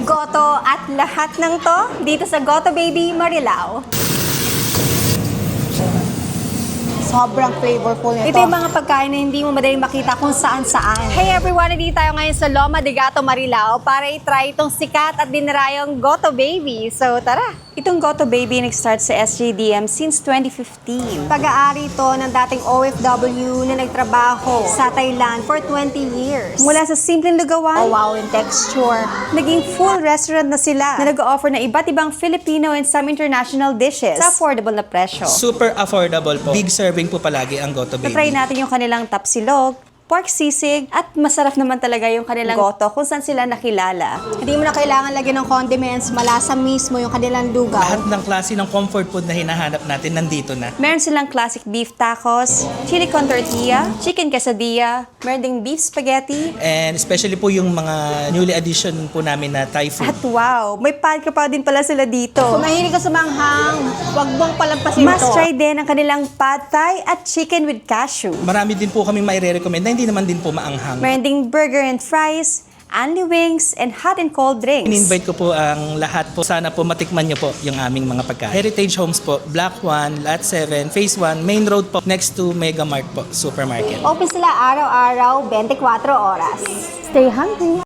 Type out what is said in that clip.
Goto at lahat ng to dito sa Goto Baby Marilao. Sobrang flavorful nito. Ito yung mga pagkain na hindi mo madaling makita kung saan-saan. Hey everyone, nandito tayo ngayon sa Loma de Gato, Marilao para i-try itong sikat at dinarayong Goto Baby. So tara! Itong Goto Baby nag-start sa SJDM since 2015. Pag-aari ito ng dating OFW na nagtrabaho sa Thailand for 20 years. Mula sa simpleng lugawan, Oh wow, yung texture. naging full restaurant na sila na nag-offer na iba't ibang Filipino and some international dishes sa affordable na presyo. Super affordable po. Big serving po palagi ang Goto Baby. Try natin yung kanilang tapsilog, pork sisig, at masarap naman talaga yung kanilang goto kung saan sila nakilala. Hindi mo na kailangan lagyan ng condiments, malasa mismo yung kanilang lugaw. Lahat ng klase ng comfort food na hinahanap natin nandito na. Meron silang classic beef tacos, chili con tortilla, chicken quesadilla, meron ding beef spaghetti, And especially po yung mga newly addition po namin na Thai food. at wow, may padka pa din pala sila dito. Kung mahilig ka sa manghang, wag mong palampasin Must to. try din ang kanilang pad thai at chicken with cashew. Marami din po kami maire-recommend na hindi naman din po maanghang. Meron ding burger and fries, only wings, and hot and cold drinks. In-invite ko po ang lahat po. Sana po matikman nyo po yung aming mga pagkain. Heritage Homes po, Block 1, Lot 7, Phase 1, Main Road po, next to Mega Mart po, Supermarket. Open sila araw-araw, 24 oras. Stay hungry!